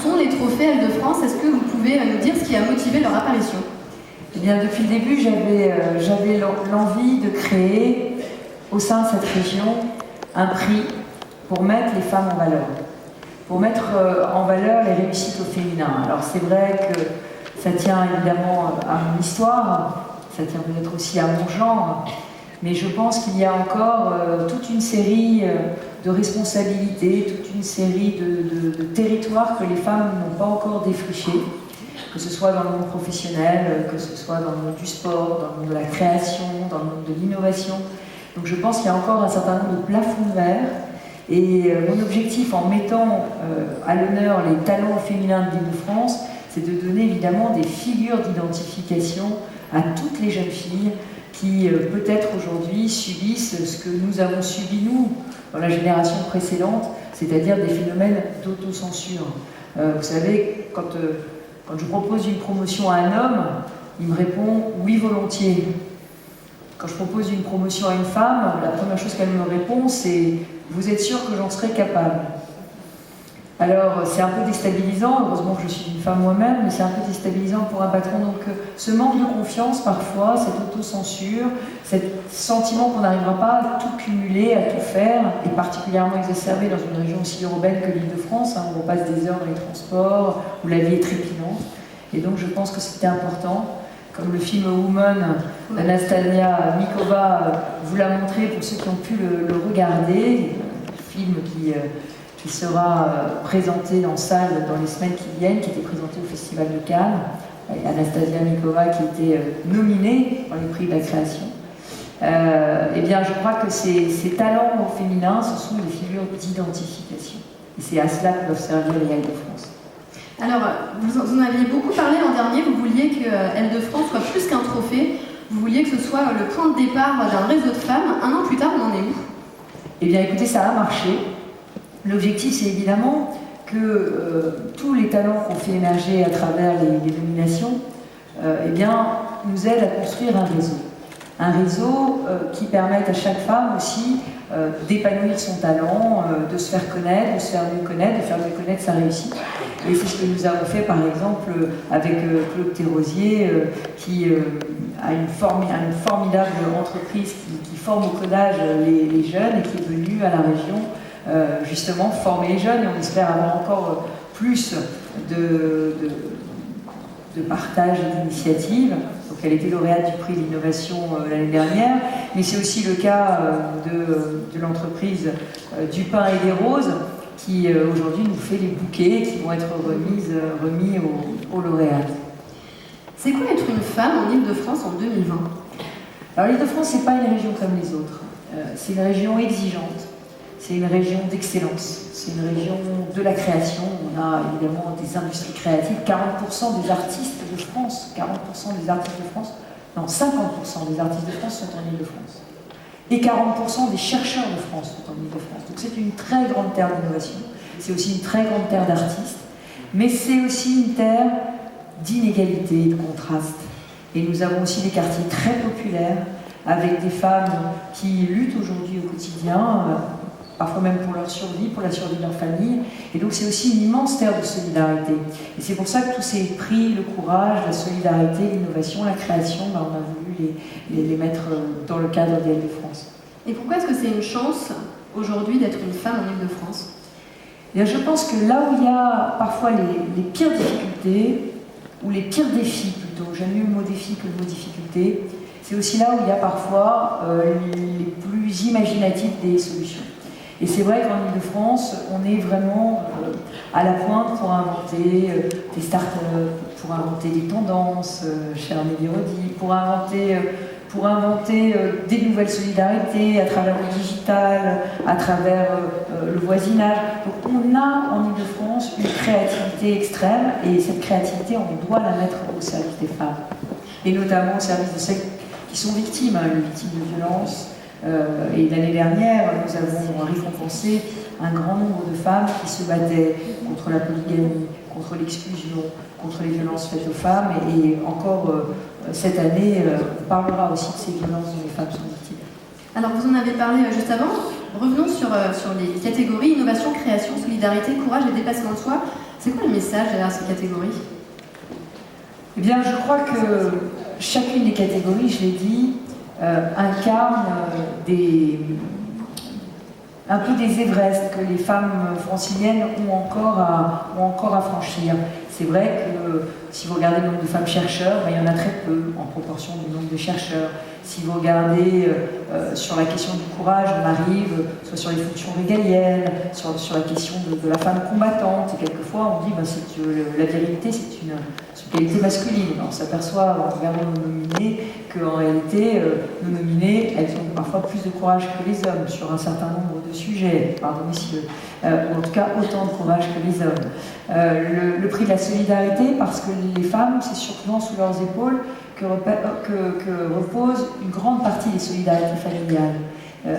sont les trophées Île-de-France? Est-ce que vous pouvez nous dire ce qui a motivé leur apparition? Eh bien, depuis le début, j'avais l'envie de créer, au sein de cette région, un prix pour mettre les femmes en valeur. Pour mettre en valeur les réussites au féminin. Alors c'est vrai que ça tient évidemment à mon histoire, ça tient peut-être aussi à mon genre, mais je pense qu'il y a encore toute une série de responsabilités, toute une série de territoires que les femmes n'ont pas encore défrichés, que ce soit dans le monde professionnel, que ce soit dans le monde du sport, dans le monde de la création, dans le monde de l'innovation. Donc je pense qu'il y a encore un certain nombre de plafonds de verre. Et mon objectif en mettant à l'honneur les talents féminins de l'Île-de-France, c'est de donner évidemment des figures d'identification à toutes les jeunes filles qui peut-être aujourd'hui subissent ce que nous avons subi nous dans la génération précédente, c'est-à-dire des phénomènes d'autocensure. Vous savez, quand je propose une promotion à un homme, il me répond « oui, volontiers ». Quand je propose une promotion à une femme, la première chose qu'elle me répond, c'est « vous êtes sûr que j'en serai capable ?» Alors, c'est un peu déstabilisant, heureusement que je suis une femme moi-même, mais c'est un peu déstabilisant pour un patron. Donc, ce manque de confiance, parfois, cette autocensure, ce sentiment qu'on n'arrivera pas à tout cumuler, à tout faire, est particulièrement exacerbé dans une région aussi urbaine que l'Île-de-France, où on passe des heures dans les transports, où la vie est trépidante. Et donc, je pense que c'était important. Comme le film Woman d'Anastasia Mikova vous l'a montré pour ceux qui ont pu le regarder, un film qui sera présenté en salle dans les semaines qui viennent, qui était présenté au Festival de Cannes, et Anastasia Mikova qui était nominée pour les prix de la création. Eh bien, je crois que ces talents féminins, ce sont des figures d'identification. Et c'est à cela que doivent servir les Île-de-France. Alors, vous en aviez beaucoup parlé l'an dernier, vous vouliez que Île-de-France soit plus qu'un trophée, vous vouliez que ce soit le point de départ d'un réseau de femmes. Un an plus tard, on en est où? Eh bien, écoutez, ça a marché. L'objectif, c'est évidemment que tous les talents qu'on fait émerger à travers les nominations eh bien, nous aident à construire un réseau. Un réseau qui permette à chaque femme aussi d'épanouir son talent, de se faire connaître, de se faire mieux connaître, de faire mieux connaître sa réussite. Et c'est ce que nous avons fait par exemple avec Claude Thérosier qui a une formidable entreprise qui forme au codage les jeunes et qui est venue à la région justement former les jeunes, et on espère avoir encore plus de partage et d'initiatives. Donc elle était lauréate du prix d'innovation l'année dernière, mais c'est aussi le cas de l'entreprise du pain et des roses qui aujourd'hui nous fait les bouquets qui vont être remis aux lauréats. C'est quoi être une femme en Île-de-France en 2020? Alors l'Île-de-France, c'est pas une région comme les autres. C'est une région exigeante. C'est une région d'excellence, c'est une région de la création. On a évidemment des industries créatives, 40% des artistes de France, 40% des artistes de France, non, 50% des artistes de France sont en Île-de-France. Et 40% des chercheurs de France sont en Île-de-France. Donc c'est une très grande terre d'innovation, c'est aussi une très grande terre d'artistes, mais c'est aussi une terre d'inégalité, de contraste. Et nous avons aussi des quartiers très populaires, avec des femmes qui luttent aujourd'hui au quotidien, parfois même pour leur survie, pour la survie de leur famille. Et donc c'est aussi une immense terre de solidarité. Et c'est pour ça que tous ces prix, le courage, la solidarité, l'innovation, la création, on a voulu les mettre dans le cadre des Île-de-France. Et pourquoi est-ce que c'est une chance aujourd'hui d'être une femme en Île-de-France? Je pense que là où il y a parfois les pires difficultés, ou les pires défis plutôt, j'aime mieux le mot défi que le mot difficulté, c'est aussi là où il y a parfois les plus imaginatifs des solutions. Et c'est vrai qu'en Île-de-France, on est vraiment à la pointe pour inventer des start-up, pour inventer des tendances, cher Amélie Rodi, pour inventer des nouvelles solidarités à travers le digital, à travers le voisinage. Donc on a en Île-de-France une créativité extrême, et cette créativité, on doit la mettre au service des femmes. Et notamment au service de celles qui sont victimes, victimes de violences. Et l'année dernière, nous avons récompensé un grand nombre de femmes qui se battaient contre la polygamie, contre l'exclusion, contre les violences faites aux femmes. Et encore cette année, on parlera aussi de ces violences dont les femmes sont victimes. Alors vous en avez parlé juste avant. Revenons sur les catégories innovation, création, solidarité, courage et dépassement de soi. C'est quoi le message derrière ces catégories? Eh bien, je crois que chacune des catégories, je l'ai dit, incarne un peu des Everest que les femmes franciliennes ont encore à franchir. C'est vrai que si vous regardez le nombre de femmes chercheurs, il y en a très peu en proportion du nombre de chercheurs. Si vous regardez sur la question du courage, on arrive soit sur les fonctions régaliennes, sur la question de la femme combattante. Et quelquefois, on dit que la virilité, c'est une qualité masculine. On s'aperçoit en regardant nos nominés qu'en réalité, nos nominés, elles ont parfois plus de courage que les hommes sur un certain nombre de sujets, pardon messieurs, ou en tout cas autant de courage que les hommes. Le prix de la solidarité, parce que les femmes, c'est souvent sous leurs épaules que repose une grande partie des solidarités familiales.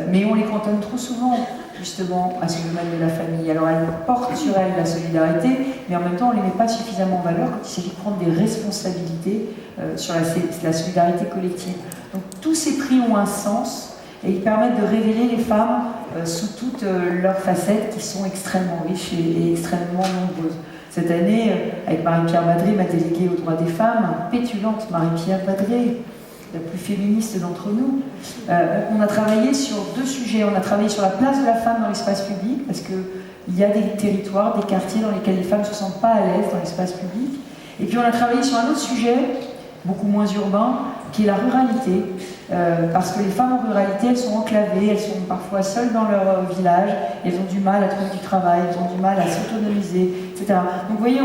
Mais on les cantonne trop souvent, justement, à ce domaine de la famille. Alors elles portent sur elles la solidarité, mais en même temps, on ne les met pas suffisamment en valeur quand il s'agit de prendre des responsabilités sur la solidarité collective. Donc tous ces prix ont un sens et ils permettent de révéler les femmes sous toutes leurs facettes qui sont extrêmement riches et extrêmement nombreuses. Cette année, avec Marie-Pierre Badré, ma déléguée aux droits des femmes, pétulante Marie-Pierre Badré, la plus féministe d'entre nous, on a travaillé sur deux sujets. On a travaillé sur la place de la femme dans l'espace public, parce qu'il y a des territoires, des quartiers dans lesquels les femmes ne se sentent pas à l'aise dans l'espace public. Et puis on a travaillé sur un autre sujet, beaucoup moins urbain, qui est la ruralité, parce que les femmes en ruralité, elles sont enclavées, elles sont parfois seules dans leur village, elles ont du mal à trouver du travail, elles ont du mal à s'autonomiser, etc. Donc vous voyez,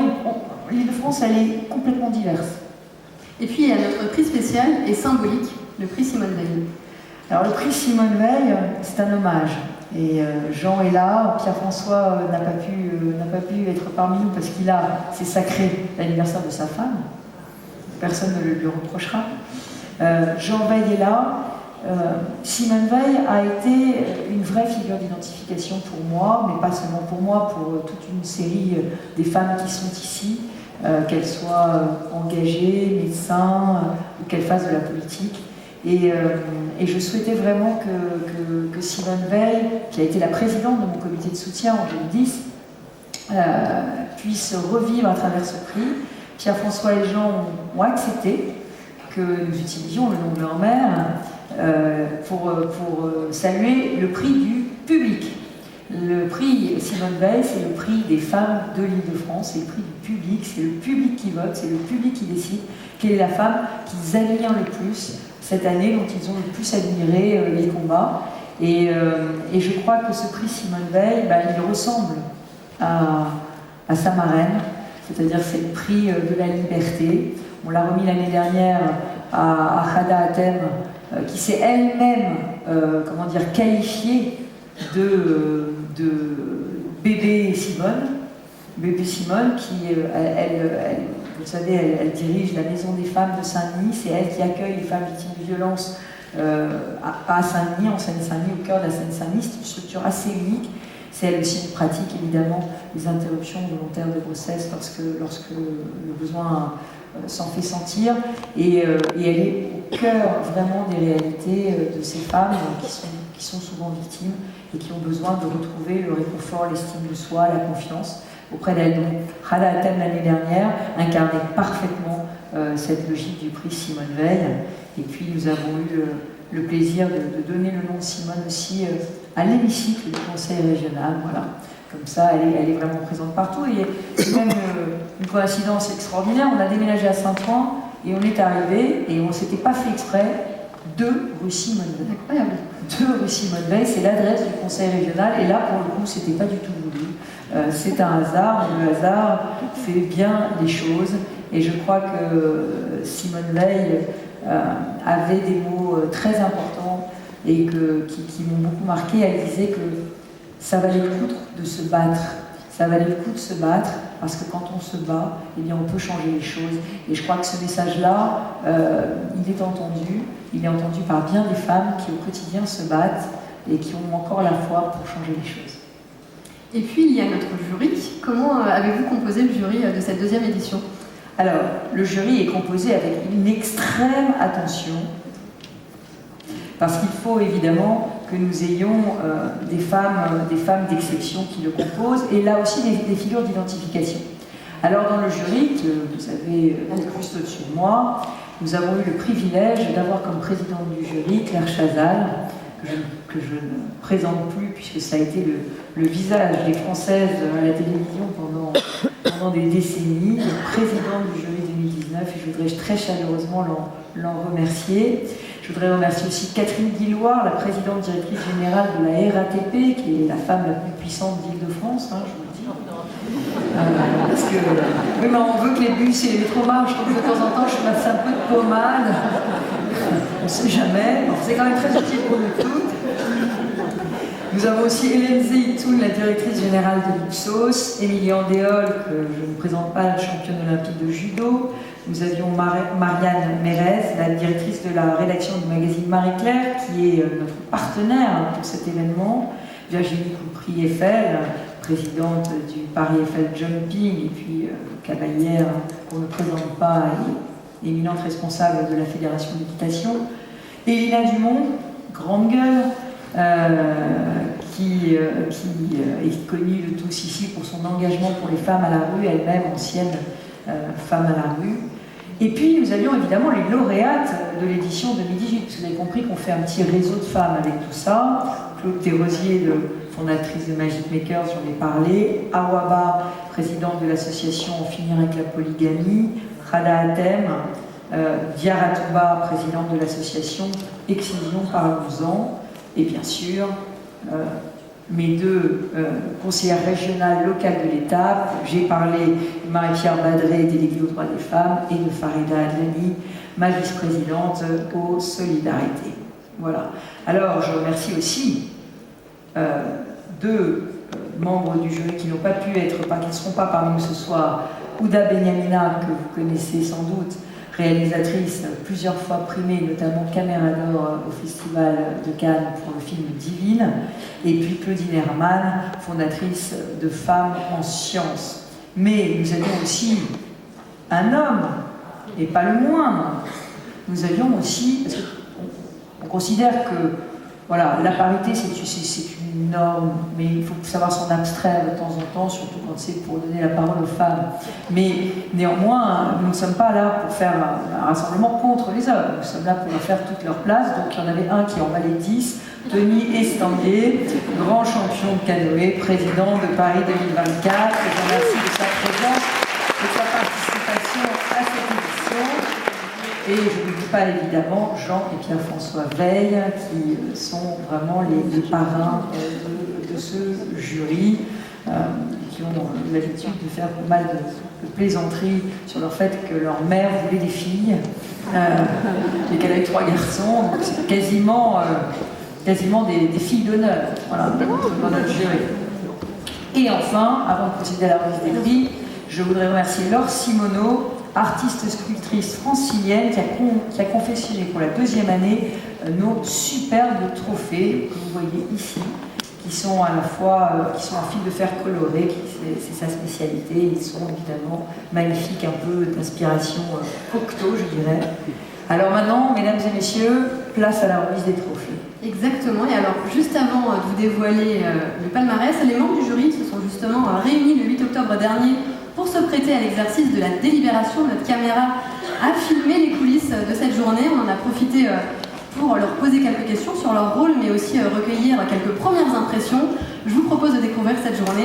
l'Île-de-France, elle est complètement diverse. Et puis il y a notre prix spécial et symbolique, le prix Simone Veil. Alors le prix Simone Veil, c'est un hommage. Et Jean est là, Pierre-François n'a pas pu être parmi nous parce c'est sacré, l'anniversaire de sa femme. Personne ne le lui reprochera. Jean Veil est là. Simone Veil a été une vraie figure d'identification pour moi, mais pas seulement pour moi, pour toute une série des femmes qui sont ici, qu'elles soient engagées, médecins, ou qu'elles fassent de la politique. Et je souhaitais vraiment que Simone Veil, qui a été la présidente de mon comité de soutien en 2010, puisse revivre à travers ce prix. Pierre-François et Jean ont accepté que nous utilisions le nom de leur mère pour saluer le prix du public. Le prix Simone Veil, c'est le prix des femmes de l'Île-de-France, c'est le prix du public, c'est le public qui vote, c'est le public qui décide quelle est la femme qu'ils admirent le plus cette année, dont ils ont le plus admiré les combats. Et je crois que ce prix Simone Veil, il ressemble à sa marraine, c'est-à-dire c'est le prix de la liberté. On l'a remis l'année dernière à Khada Hatem, qui s'est elle-même qualifiée de bébé Simone. Bébé Simone, qui, vous savez, elle dirige la Maison des femmes de Saint-Denis. C'est elle qui accueille les femmes victimes de violences à Saint-Denis, en Seine-Saint-Denis, au cœur de la Seine-Saint-Denis. C'est une structure assez unique. C'est elle aussi qui pratique évidemment les interruptions volontaires de grossesse lorsque le besoin s'en fait sentir. Et elle est au cœur vraiment des réalités de ces femmes qui sont souvent victimes et qui ont besoin de retrouver le réconfort, l'estime de soi, la confiance auprès d'elles. Donc, Khada Hatem l'année dernière incarnait parfaitement cette logique du prix Simone Veil. Et puis nous avons eu le plaisir de donner le nom de Simone aussi à l'hémicycle du Conseil régional. Voilà. Comme ça, elle est vraiment présente partout. Et c'est même une coïncidence extraordinaire. On a déménagé à Saint-Ouen et on est arrivé, et on ne s'était pas fait exprès, de rue Simone Veil. Incroyable. De rue Simone Veil, c'est l'adresse du Conseil régional. Et là, pour le coup, c'était pas du tout voulu. C'est un hasard, mais le hasard fait bien les choses. Et je crois que Simone Veil avait des mots très importants et qui m'ont beaucoup marqué. Elle disait que ça valait le coup de se battre. Ça valait le coup de se battre parce que quand on se bat, eh bien, on peut changer les choses. Et je crois que ce message-là, il est entendu. Il est entendu par bien des femmes qui au quotidien se battent et qui ont encore la foi pour changer les choses. Et puis il y a notre jury. Comment avez-vous composé le jury de cette deuxième édition? Alors, le jury est composé avec une extrême attention, parce qu'il faut évidemment que nous ayons des femmes d'exception qui le composent, et là aussi des figures d'identification. Alors dans le jury, que vous avez juste au-dessus de moi, nous avons eu le privilège d'avoir comme présidente du jury Claire Chazal, que je ne présente plus puisque ça a été le visage des Françaises à la télévision pendant des décennies, présidente du jury 2019, et je voudrais très chaleureusement l'en remercier. Je voudrais remercier aussi Catherine Guilloire, la présidente directrice générale de la RATP, qui est la femme la plus puissante d'Île-de-France, hein, je vous le dis. Parce que oui, mais on veut que les bus et les métros marchent, donc de temps en temps je passe un peu de pommade. On ne sait jamais, c'est quand même très utile pour nous toutes. Nous avons aussi Hélène Zeytoun, la directrice générale de l'Ipsos, Émilie Andéol, que je ne présente pas, la championne olympique de judo. Nous avions Marianne Mérez, la directrice de la rédaction du magazine Marie-Claire, qui est notre partenaire pour cet événement. Virginie Coupry-Eiffel, présidente du Paris Eiffel Jumping, et puis cavalière, qu'on ne présente pas, et éminente responsable de la Fédération d'équitation. Elina Dumont, grande gueule, qui est connue de tous ici pour son engagement pour les femmes à la rue, elle-même ancienne femme à la rue. Et puis nous avions évidemment les lauréates de l'édition 2018, parce que vous avez compris qu'on fait un petit réseau de femmes avec tout ça. Claude Desrosiers, fondatrice de Magic Makers, j'en ai parlé. Awaba, présidente de l'association En finir avec la polygamie. Rada Hatem, Diara Touba, présidente de l'association Excision Parlons-en. Et bien sûr, mes deux conseillères régionales locales de l'État. J'ai parlé de Marie-Pierre Badré, déléguée aux droits des femmes, et de Farida Adlani, ma vice-présidente aux solidarités. Voilà. Alors, je remercie aussi deux membres du jury qui n'ont pas pu être, qui ne seront pas parmi nous ce soir. Ouda Benyamina, que vous connaissez sans doute, réalisatrice plusieurs fois primée, notamment Caméra d'Or au Festival de Cannes pour le film Divine, et puis Claudine Herman, fondatrice de Femmes en Sciences. Mais nous avions aussi un homme, et pas le moindre. Nous avions aussi, parce qu'on considère que voilà, la parité c'est une norme, mais il faut savoir s'en abstraire de temps en temps, surtout quand c'est pour donner la parole aux femmes. Mais néanmoins, nous ne sommes pas là pour faire un rassemblement contre les hommes, nous sommes là pour leur faire toute leur place. Donc il y en avait un qui en valait 10, Denis Estanguet, grand champion de canoë, président de Paris 2024, et je remercie de sa présence et de sa participation à cette édition. Et je ne dis pas évidemment Jean et Pierre-François Veil, qui sont vraiment les parrains de ce jury, qui ont l'habitude de faire pas mal de plaisanteries sur le fait que leur mère voulait des filles, et qu'elle avait 3 garçons, donc c'est quasiment des filles d'honneur, voilà, dans notre jury. Et enfin, avant de procéder à la remise des prix, je voudrais remercier Laure Simoneau, artiste sculptrice francilienne qui a confectionné pour la 2e année nos superbes trophées que vous voyez ici, qui sont à la fois qui sont en fil de fer coloré, c'est sa spécialité. Ils sont évidemment magnifiques, un peu d'inspiration Cocteau, je dirais. Alors maintenant, mesdames et messieurs, place à la remise des trophées. Exactement, et alors juste avant de vous dévoiler le palmarès, les membres du jury se sont justement réunis le 8 octobre dernier pour se prêter à l'exercice de la délibération. Notre caméra a filmé les coulisses de cette journée. On en a profité pour leur poser quelques questions sur leur rôle, mais aussi recueillir quelques premières impressions. Je vous propose de découvrir cette journée